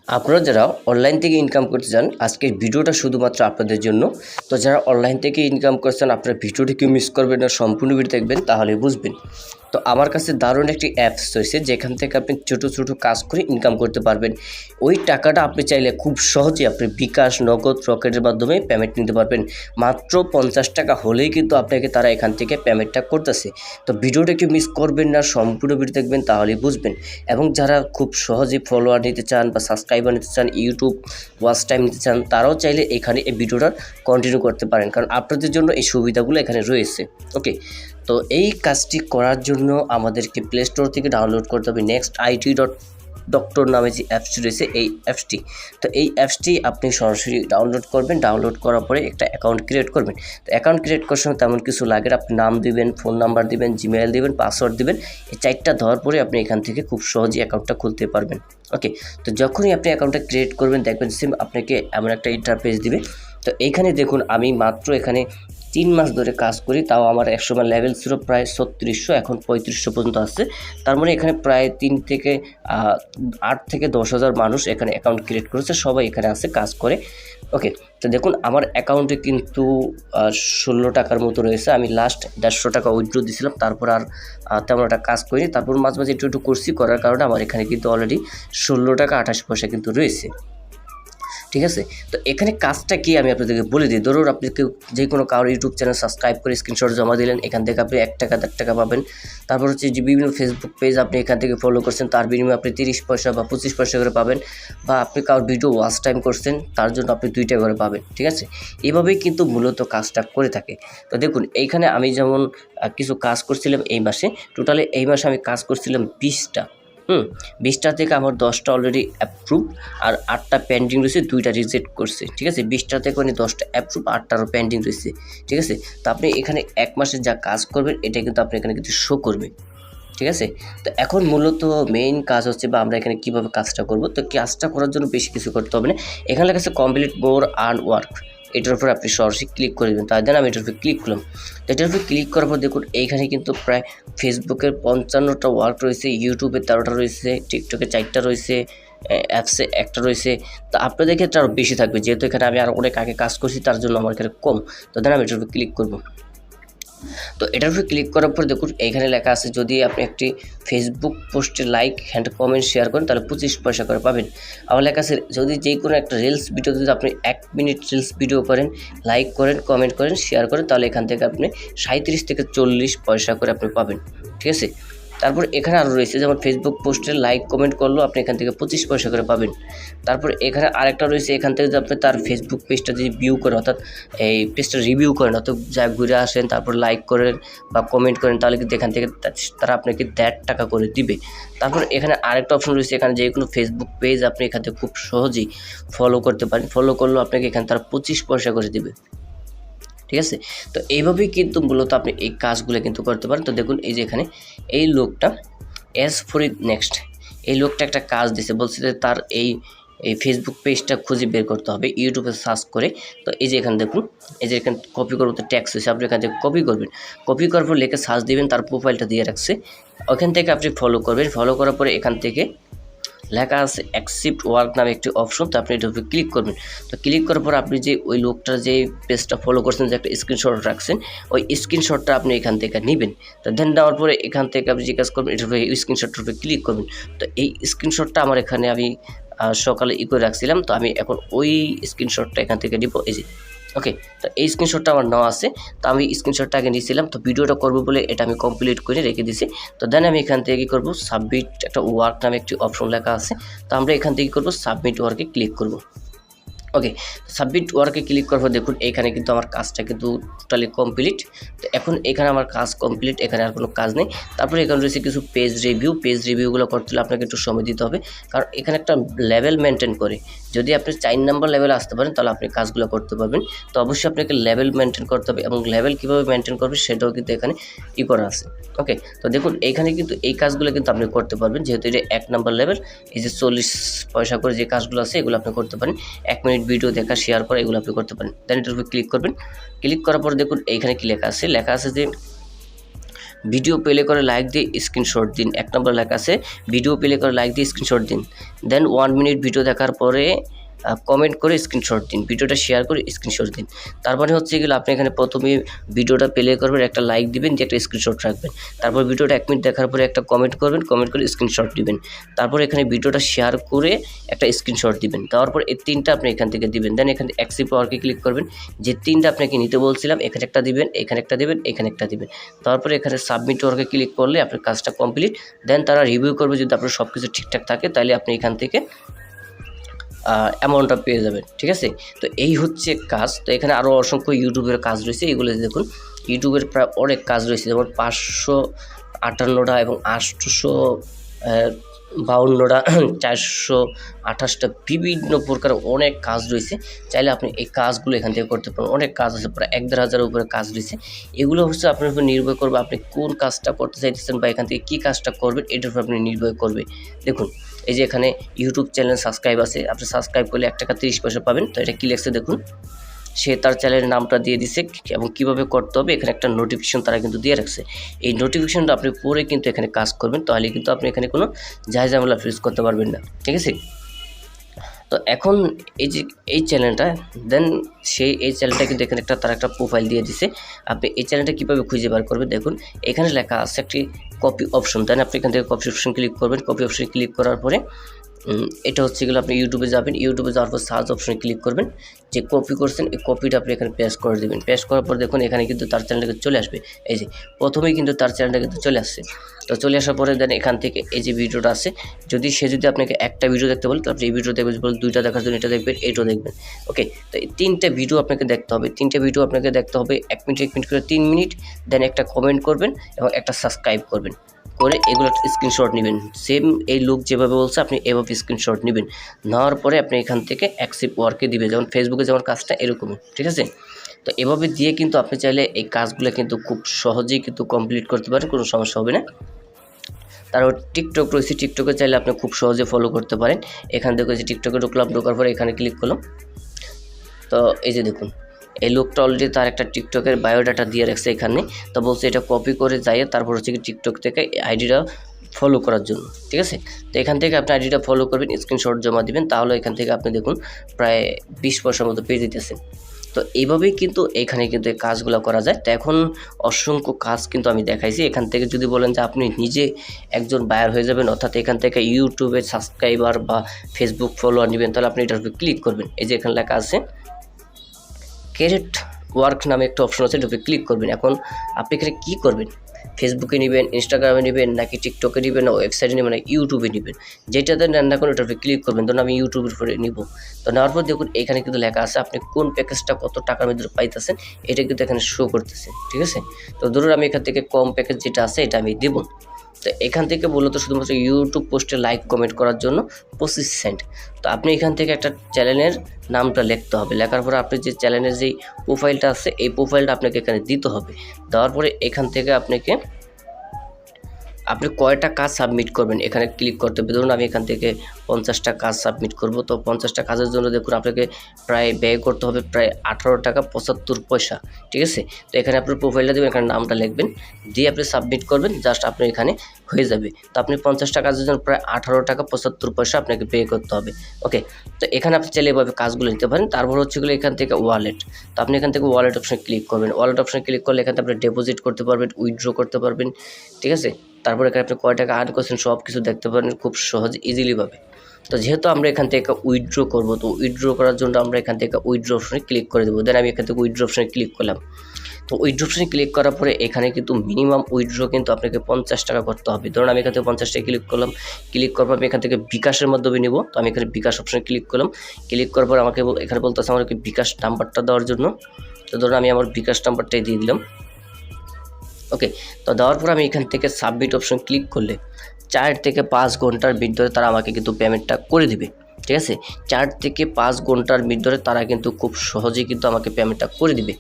আপনারা যারা অনলাইন থেকে ইনকাম করতে চান আজকের ভিডিওটা শুধুমাত্র আপনাদের জন্য। তো যারা অনলাইন থেকে ইনকাম করছেন আপনারা ভিডিওটিকে মিস করবেন না, সম্পূর্ণ ভিডিও দেখবেন তাহলে বুঝবেন। তো আমার কাছে দারুণ একটি অ্যাপস রয়েছে যেখান থেকে আপনি ছোটো ছোটো কাজ করে ইনকাম করতে পারবেন। ওই টাকাটা আপনি চাইলে খুব সহজে আপনি বিকাশ, নগদ, রকেটের মাধ্যমে পেমেন্ট নিতে পারবেন। মাত্র 50 টাকা হলেই কিন্তু আপনাকে তারা এখান থেকে পেমেন্টটা করতেছে। তো ভিডিওটাকে মিস করবেন না, সম্পূর্ণ ভিডিও দেখবেন তাহলেই বুঝবেন। এবং যারা খুব সহজে ফলোয়ার নিতে চান বা সাবস্ক্রাইবার নিতে চান, ইউটিউব ওয়াচ টাইম নিতে চান, তারাও চাইলে এখানে এই ভিডিওটা কন্টিনিউ করতে পারেন, কারণ আপনাদের জন্য এই সুবিধাগুলো এখানে রয়েছে। ওকে, তো এই কাজটি করার জন্য আমাদেরকে প্লে স্টোর থেকে ডাউনলোড করতে হবে next-it.doctor নামে যে অ্যাপসটি রয়েছে এই অ্যাপসটি। তো এই অ্যাপসটি আপনি সরাসরি ডাউনলোড করবেন। ডাউনলোড করার পরে একটা অ্যাকাউন্ট ক্রিয়েট করবেন। তো অ্যাকাউন্ট ক্রিয়েট করার সময় তেমন কিছু লাগে না, আপনি নাম দিবেন, ফোন নাম্বার দিবেন, জিমেইল দিবেন, পাসওয়ার্ড দিবেন। এই 4টা দেওয়ার পরে আপনি এখান থেকে খুব সহজেই অ্যাকাউন্টটা খুলতে পারবেন। ওকে, তো যখনই আপনি অ্যাকাউন্টটা ক্রিয়েট করবেন দেখবেন সিম আপনাকে এমন একটা ইন্টারফেস দিবে। তো এইখানে দেখুন আমি মাত্র এখানে 3 মাস ধরে কাজ করি, তাও আমার একসময় লেভেল ছিল প্রায় 3600, এখন 3500 পর্যন্ত আসছে। তার মানে এখানে প্রায় 8 থেকে 10,000 মানুষ এখানে অ্যাকাউন্ট ক্রিয়েট করেছে, সবাই এখানে আছে, কাজ করে। ওকে, তো দেখুন আমার অ্যাকাউন্টে কিন্তু 16 টাকার মতো রয়েছে। আমি লাস্ট 150 টাকা উইথড্র দিয়েছিলাম, তারপর আর তেমন একটা কাজ করিনি। তারপর মাঝে মাঝে একটু করছি, করার কারণে আমার এখানে কিন্তু অলরেডি 16 টাকা 28 পয়সা কিন্তু রয়েছে। ঠিক আছে, তো এখানে কাজটা কি আমি আপনাদেরকে বলে দিই। ধরুন আপনি যে কোনো কারো ইউটিউব চ্যানেল সাবস্ক্রাইব করে স্ক্রিনশট জমা দিলেন, এখান থেকে আপনি 1 টাকা 1.5 টাকা পাবেন। তারপর হচ্ছে যে বিভিন্ন ফেসবুক পেজ আপনি এখান থেকে ফলো করছেন, তার বিনিময়ে আপনি 30 পয়সা বা 25 পয়সা করে পাবেন। বা আপনি কারোর ভিডিও ওয়াচ টাইম করছেন, তার জন্য আপনি 2 টাকা করে পাবেন। ঠিক আছে, এভাবেই কিন্তু মূলত কাজটা করে থাকে। তো দেখুন এইখানে আমি যেমন কিছু কাজ করছিলাম এই মাসে, টোটালি এই মাসে আমি কাজ করছিলাম 20টা। 20টা থেকে আমার 10টা অলরেডি অ্যাপ্রুভ, আর 8টা পেন্ডিং রয়েছে, 2টা রিজেক্ট করছে। ঠিক আছে, 20টা থেকে 10টা অ্যাপ্রুভ, 8টারও পেন্ডিং রয়েছে। ঠিক আছে, তো আপনি এখানে 1 মাসে যা কাজ করবেন এটা কিন্তু আপনি এখানে কিন্তু শো করবে। ঠিক আছে, তো এখন মূলত মেইন কাজ হচ্ছে বা আমরা এখানে কীভাবে কাজটা করব। তো কাজটা করার জন্য বেশি কিছু করতে হবে না। এখানে লেখা আছে কমপ্লিট মোর আর্ন ওয়ার্ক, এটার উপর আপনি সরাসরি ক্লিক করে দেবেন। তাই দেন আমি এটার উপর ক্লিক করলাম। তো এটার উপর ক্লিক করার পর দেখুন এইখানে কিন্তু প্রায় ফেসবুকের 55টা ওয়ার্ক রয়েছে, ইউটিউবে 13টা রয়েছে, টিকটকে 4টা রয়েছে, অ্যাপসে 1টা রয়েছে। তো আপনাদের ক্ষেত্রে আরও বেশি থাকবে, যেহেতু এখানে আমি আরও অনেক আগে কাজ করছি, তার জন্য আমার এখানে কম। তো দেন আমি এটার উপর ক্লিক করবো। তো এটার উপরে ক্লিক করার পর দেখুন এইখানে লেখা আছে যদি আপনি একটি ফেসবুক পোস্টে লাইক অ্যান্ড কমেন্ট শেয়ার করেন তাহলে 25 পয়সা করে পাবেন। আবার লেখা আছে যদি যে কোনো একটা রিলস ভিডিও যদি আপনি 1 মিনিট রিলস ভিডিও করেন, লাইক করেন, কমেন্ট করেন, শেয়ার করেন, তাহলে এখান থেকে আপনি 37 থেকে 40 পয়সা করে আপনি পাবেন। ঠিক আছে, তারপর এখানে আরও রয়েছে যেমন ফেসবুক পোস্টে লাইক কমেন্ট করলেও আপনি এখান থেকে 25 পয়সা করে পাবেন। তারপর এখানে আরেকটা রয়েছে, এখান থেকে যদি আপনি তার ফেসবুক পেজটা যদি ভিউ করেন, অর্থাৎ এই পেজটা রিভিউ করেন, অর্থাৎ যা ঘুরে আসেন তারপর লাইক করেন বা কমেন্ট করেন, তাহলে কিন্তু এখান থেকে তারা আপনাকে 1.5 টাকা করে দিবে। তারপর এখানে আরেকটা অপশন রয়েছে, এখানে যে কোনো ফেসবুক পেজ আপনি এখান থেকে খুব সহজেই ফলো করতে পারেন। ফলো করলেও আপনাকে এখানে তারা 25 পয়সা করে দিবে। ঠিক আছে, তো এইভাবেই কিন্তু মূলত আপনি এই কাজগুলো কিন্তু করতে পারেন। তো দেখুন এই যে এখানে এই লোকটা অ্যাজ ফর ইট নেক্সট, এই লোকটা একটা কাজ দিছে, বলছে যে তার এই ফেসবুক পেজটা খুঁজে বের করতে হবে ইউটিউবে সার্চ করে। তো এই যে এখানে দেখুন, এই যে এখানে কপি করবো, তো ট্যাক্স হয়েছে, আপনি এখান থেকে কপি করবেন। কপি করার পর লিখে সার্চ দিবেন, তার প্রোফাইলটা দিয়ে রাখছে, ওখান থেকে আপনি ফলো করবেন। ফলো করার পরে এখান থেকে লেখা আছে অ্যাকসেপ্ট ওয়ার্ক নামে একটি অপশন, তো আপনি এটার উপরে ক্লিক করবেন। তো ক্লিক করার পর আপনি যে ওই লোকটার যে পেজটা ফলো করছেন, যে একটা স্ক্রিনশট রাখছেন, ওই স্ক্রিনশটটা আপনি এখান থেকে নেবেন। তো দেন দেওয়ার পরে এখান থেকে আপনি যে কাজ করবেন, এটার উপরে স্ক্রিনশটটার উপরে ক্লিক করবেন। তো এই স্ক্রিনশটটা আমার এখানে আমি সকালে করে রাখছিলাম, তো আমি এখন ওই স্ক্রিনশটটা এখান থেকে নিব। এই যে ওকে, তো এই স্ক্রিনশটটা আমার নেওয়া আছে, তো আমি স্ক্রিনশটটা আগে নিয়েছিলাম। তো ভিডিওটা করবো বলে এটা আমি কমপ্লিট করে রেখে দিছি। তো দেন আমি এখান থেকে কী করবো, সাবমিট একটা ওয়ার্ক নামে একটি অপশন লেখা আছে, তো আমরা এখান থেকে কী করবো, সাবমিট ওয়ার্কে ক্লিক করবো। ওকে, সাবমিট ওয়ার্কে ক্লিক করার পর দেখুন এইখানে কিন্তু আমার কাজটা কিন্তু টোটালি কমপ্লিট। তো এখন এখানে আমার কাজ কমপ্লিট, এখানে আর কোনো কাজ নেই। তারপরে এখানে রয়েছে কিছু পেজ রিভিউগুলো করতে হলে আপনাকে একটু সময় দিতে হবে, কারণ এখানে একটা লেভেল মেনটেন করে। যদি আপনি 4 নম্বর লেভেলে আসতে পারেন তাহলে আপনি কাজগুলো করতে পারবেন। তো অবশ্যই আপনাকে লেভেল মেনটেন করতে হবে, এবং লেভেল কীভাবে মেনটেন করবে সেটাও কিন্তু এখানে করা আছে। ওকে, তো দেখুন এইখানে কিন্তু এই কাজগুলো কিন্তু আপনি করতে পারবেন, যেহেতু এটা 1 নম্বর লেভেল। এই যে 40 পয়সা করে যে কাজগুলো আছে এগুলো আপনি করতে পারেন। 1 মিনিট ভিডিও দেখা, শেয়ার করা, এগুলো আপনি করতে পারেন। দেন এটার উপর ক্লিক করবেন। ক্লিক করার পর দেখুন এইখানে কি লেখা আছে যে ভিডিও প্লে করে লাইক দিয়ে স্ক্রিনশট দিন। 1 নম্বর লেখা আছে ভিডিও প্লে করে লাইক দিয়ে স্ক্রিনশট দিন। দেন 1 মিনিট ভিডিও দেখার পরে কমেন্ট করে স্ক্রিনশট দিন, ভিডিওটা শেয়ার করে স্ক্রিনশট দিন। তারপরে হচ্ছে এগুলো আপনি এখানে প্রথমে ভিডিওটা প্লে করবেন, একটা লাইক দিবেন, দিয়ে একটা স্ক্রিনশট রাখবেন। তারপর ভিডিওটা 1 মিনিট দেখার পরে একটা কমেন্ট করবেন, কমেন্ট করে স্ক্রিনশট দিবেন। তারপর এখানে ভিডিওটা শেয়ার করে একটা স্ক্রিনশট দিবেন। দেওয়ার পর এই 3টা আপনি এখান থেকে দিবেন। দেন এখানে অ্যাকসেপ্ট ওয়ার্কে ক্লিক করবেন, যে 3টা আপনাকে নিতে বলছিলাম এখানে একটা দিবেন, এখানে একটা দিবেন, এখানে একটা দিবেন। তারপরে এখানে সাবমিট ওয়ার্কে ক্লিক করলে আপনার কাজটা কমপ্লিট। দেন তারা রিভিউ করবে, যদি আপনার সব কিছু ঠিকঠাক থাকে তাহলে আপনি এখান থেকে অ্যামাউন্টটা পেয়ে যাবেন। ঠিক আছে, তো এই হচ্ছে কাজ। তো এখানে আরও অসংখ্য ইউটিউবের কাজ রয়েছে, এগুলো দেখুন। ইউটিউবের প্রায় অনেক কাজ রয়েছে, যেমন 558টা এবং 852টা 428টা বিভিন্ন প্রকার অনেক কাজ রয়েছে। চাইলে আপনি এই কাজগুলো এখান থেকে করতে পারেন। অনেক কাজ আছে, প্রায় 1,500-এর উপরে কাজ রয়েছে। এগুলো হচ্ছে আপনার উপর নির্ভর করবে আপনি কোন কাজটা করতে চাইতেছেন বা এখান থেকে কী কাজটা করবেন, এটার উপর আপনি নির্ভর করবে। দেখুন এই যে এখানে ইউটিউব চ্যানেল সাবস্ক্রাইব আছে, আপনি সাবস্ক্রাইব করলে 1 টাকা 30 পয়সা পাবেন। তো এটা কি লেখছে দেখুন, সে তার চ্যানেলের নামটা দিয়ে দিছে এবং কিভাবে করতে হবে এখানে একটা নোটিফিকেশন তারা কিন্তু দিয়ে রাখছে। এই নোটিফিকেশনটা আপনি পড়ে কিন্তু এখানে কাজ করবেন, তাহলে কিন্তু আপনি এখানে কোনো ঝামেলা ফেস করতে পারবেন না। ঠিক আছে, তো এখন এই যে এই চ্যানেলটা, দেন এই চ্যানেলটা কিন্তু এখানে তারা একটা প্রোফাইল দিয়ে দিছে। আপনি এই চ্যানেলটা কীভাবে খুঁজে বার করবেন, দেখুন এখানে লেখা আছে একটি কপি অপশন। দেন আপনি এখান থেকে কপি অপশন ক্লিক করবেন। কপি অপশন ক্লিক করার পরে এটা হচ্ছে গেলে আপনি ইউটিউবে যাবেন। ইউটিউবে যাওয়ার পর সার্চ অপশনে ক্লিক করবেন, যে কপি করছেন এই কপিটা আপনি এখানে পেস্ট করে দেবেন। পেস্ট করার পর দেখুন এখানে কিন্তু তার চ্যানেলটা চলে আসবে। এই যে প্রথমেই কিন্তু তার চ্যানেলটা কিন্তু চলে আসছে। তো চলে আসার পরে দেন এখান থেকে এই যে ভিডিওটা আছে, সে যদি আপনাকে একটা ভিডিও দেখতে বলে, তারপরে এই ভিডিও দেখবেন, বলে 2টা দেখার জন্য এটা দেখবেন, এইটাও দেখবেন। ওকে, তো এই 3টে ভিডিও আপনাকে দেখতে হবে। 3টে ভিডিও আপনাকে দেখতে হবে 1 মিনিট 1 মিনিট করে 3 মিনিট। দেন একটা কমেন্ট করবেন এবং একটা সাবস্ক্রাইব করবেন, করে এগুলো স্ক্রিনশট নেবেন। সেম এই লোক যেভাবে বলছে আপনি এভাবে স্ক্রিনশট নেবেন। নেওয়ার পরে আপনি এখান থেকে অ্যাকসেপ্ট ওয়ার্কে দিবেন, যেমন ফেসবুকে যেমন কাজটা এরকমই। ঠিক আছে, তো এভাবে দিয়ে কিন্তু আপনি চাইলে এই কাজগুলো কিন্তু খুব সহজেই কিন্তু কমপ্লিট করতে পারেন, কোনো সমস্যা হবে না। তারপর টিকটক রয়েছে, টিকটকে চাইলে আপনি খুব সহজে ফলো করতে পারেন। এখান থেকে যে টিকটকে ঢুকলাম, ঢোকার পরে এখানে ক্লিক করলাম। তো এই যে দেখুন এই লোকটা অলরেডি তার একটা টিকটকের বায়োডাটা দিয়ে রাখছে এখানে। তো বলছে এটা কপি করে যাইয়ে তারপর হচ্ছে কি টিকটক থেকে আইডিটা ফলো করার জন্য। ঠিক আছে, তো এখান থেকে আপনি আইডিটা ফলো করবেন, স্ক্রিনশট জমা দিবেন, তাহলে এখান থেকে আপনি দেখুন প্রায় 20 পয়সার মতো পেয়ে দিতেছেন। তো এইভাবেই কিন্তু এখানে কিন্তু এই কাজগুলো করা যায়। তো এখন অসংখ্য কাজ কিন্তু আমি দেখাইছি। এখান থেকে যদি বলেন যে আপনি নিজে একজন বায়ার হয়ে যাবেন, অর্থাৎ এখান থেকে ইউটিউবে সাবস্ক্রাইবার বা ফেসবুক ফলোয়ার নেবেন, তাহলে আপনি এটার উপর ক্লিক করবেন। এই যে এখানে লেখা আছে ক্রিয়েট ওয়ার্ক নামে একটা অপশন আছে, এটাতে ক্লিক করবেন। এখন আপনি এখানে কী করবেন, ফেসবুকে নেবেন, ইনস্টাগ্রামে নেবেন, নাকি টিকটকে নেবেন, না ওয়েবসাইটে নেবেন, না ইউটিউবে নেবেন, যেটাতে নেন না কোনো এটাতে ক্লিক করবেন। ধরুন আমি ইউটিউবের উপরে নিব। তো নেওয়ার পর দেখুন এখানে কিন্তু লেখা আছে আপনি কোন প্যাকেজটা কত টাকার মধ্যে পাইতেছেন, এটা কিন্তু এখানে শো করতেছে। ঠিক আছে, তো ধরুন আমি এখান থেকে কম প্যাকেজ যেটা আছে এটা আমি দেবো। তো এখান থেকে মূলত শুধুমাত্র ইউটিউব পোস্টে লাইক কমেন্ট করার জন্য 25 সেন্ট। তো আপনি এখান থেকে একটা চ্যানেলের নামটা লিখতে হবে। লেখার পরে আপনি যে চ্যানেলের যেই প্রোফাইলটা আছে এই প্রোফাইলটা আপনাকে এখানে দিতে হবে। দেওয়ার পরে এখান থেকে আপনি কয়টা কাজ সাবমিট করবেন এখানে ক্লিক করতে হবে। ধরুন আমি এখান থেকে 50টা কাজ সাবমিট করব। তো 50টা কাজের জন্য দেখুন আপনাকে প্রায় ব্যয় করতে হবে প্রায় 18 টাকা 75 পয়সা। ঠিক আছে, তো এখানে আপনার প্রোফাইলটা দেবেন, এখানে নামটা লিখবেন, দিয়ে আপনি সাবমিট করবেন, জাস্ট আপনি এখানে হয়ে যাবে। তো আপনি 50টা কাজের জন্য প্রায় 18 টাকা 75 পয়সা আপনাকে পে করতে হবে। ওকে, তো এখানে আপনি চাইলে এভাবে কাজগুলো নিতে পারেন। তারপর হচ্ছে এখান থেকে ওয়ালেট। তো আপনি এখান থেকে ওয়ালেট অপশনে ক্লিক করবেন। ওয়ালেট অপশনে ক্লিক করলে এখানে আপনি ডিপোজিট করতে পারবেন, উইথড্র করতে পারবেন। ঠিক আছে, তারপর এখানে আপনি কয় টাকা আর্ন করছেন সব কিছু দেখতে পারেন খুব সহজ ইজিলিভাবে। তো যেহেতু আমরা এখান থেকে উইথড্র করব, তো উইথড্র করার জন্য আমরা এখান থেকে উইথড্র অপশনে ক্লিক করে দেবো। দেন আমি এখান থেকে উইথড্র অপশনে ক্লিক করলাম। তো উইথড্র অপশনে ক্লিক করার পরে এখানে কিন্তু মিনিমাম উইথড্র কিন্তু আপনাকে 50 টাকা করতে হবে। ধরুন আমি এখান থেকে 50 টাকা ক্লিক করলাম। ক্লিক করার পর আমি এখান থেকে বিকাশের মাধ্যমে নিব। তো আমি এখানে বিকাশ অপশনে ক্লিক করলাম। ক্লিক করার পর আমাকে এখানে বলতেছে আমাকে বিকাশ নাম্বারটা দেওয়ার জন্য। তো ধরুন আমি আমার বিকাশ নাম্বারটাই দিয়ে দিলাম। ওকে, তো দেওয়ার পর আমি এখান থেকে সাবমিট অপশন ক্লিক করলে 4 থেকে 5 ঘন্টার ভিতরে তারা আমাকে কিন্তু পেমেন্টটা করে দিবে। ঠিক আছে, 4 থেকে 5 ঘন্টার ভিতরে তারা কিন্তু খুব সহজেই কিন্তু আমাকে পেমেন্টটা করে দিবে।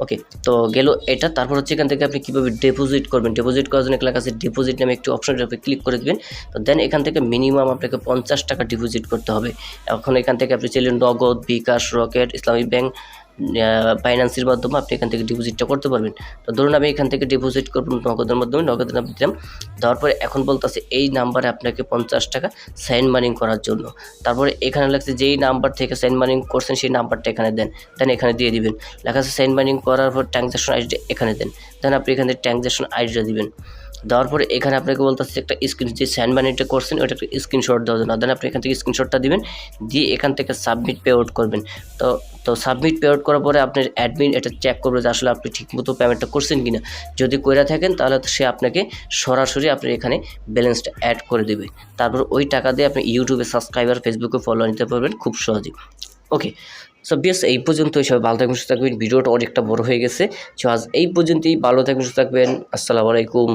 ওকে, তো গেল এটা। তারপর হচ্ছে এখান থেকে আপনি কীভাবে ডিপোজিট করবেন, ডিপোজিট করার জন্য লেখা আছে ডিপোজিট নামে একটি অপশনের উপরে ক্লিক করে দেবেন। তো দেন এখান থেকে মিনিমাম আপনাকে 50 টাকা ডিপোজিট করতে হবে। এখন এখান থেকে আপনি চাইলে নগদ, বিকাশ, রকেট, ইসলামী ব্যাংক, বাইন্যান্সের মাধ্যমে আপনি এখান থেকে ডিপোজিটটা করতে পারবেন। তো ধরুন আমি এখান থেকে ডিপোজিট করব নগদের মাধ্যমে, নগদের নাম দিলাম, দেওয়ার পরে এখন বলতেছে এই নাম্বারে আপনাকে 50 টাকা সেন্ড মানি করার জন্য। তারপরে এখানে লাগছে যেই নাম্বার থেকে সেন্ড মানি করছেন সেই নাম্বারটা এখানে দেন, দেন এখানে দিয়ে দিবেন। লেখা আছে সেন্ড মানি করার পর ট্রানজ্যাকশন আইডি এখানে দেন, দেন আপনি এখান থেকে ট্রানজ্যাকশন আইডিটা দিবেন। দেওয়ার পরে এখানে আপনাকে বলতেছে একটা যে সেন্ড মানিটা করছেন ওটা একটা স্ক্রিনশট দেওয়ার জন্য, দেন আপনি এখান থেকে স্ক্রিনশটটা দিবেন, দিয়ে এখান থেকে সাবমিট পে আউট করবেন। তো সাবমিট পে আউট করার পরে আপনার অ্যাডমিন এটা চেক করবে যে আসলে আপনি ঠিকমতো পেমেন্টটা করছেন কিনা। যদি কইরা থাকেন তাহলে সে আপনাকে সরাসরি আপনার এখানে ব্যালেন্সটা অ্যাড করে দেবে। তারপর ওই টাকা দিয়ে আপনি ইউটিউবে সাবস্ক্রাইবার, ফেসবুকে ফলো নিতে পারবেন খুব সহজেই। ওকে, সো বেশ এই পর্যন্তই। সবাই ভালো থাকবেন, সুস্থ থাকবেন। ভিডিওটা অনেকটা বড় হয়ে গেছে, সো আজ এই পর্যন্তই। ভালো থাকবেন, সুস্থ থাকবেন। আসসালামু আলাইকুম।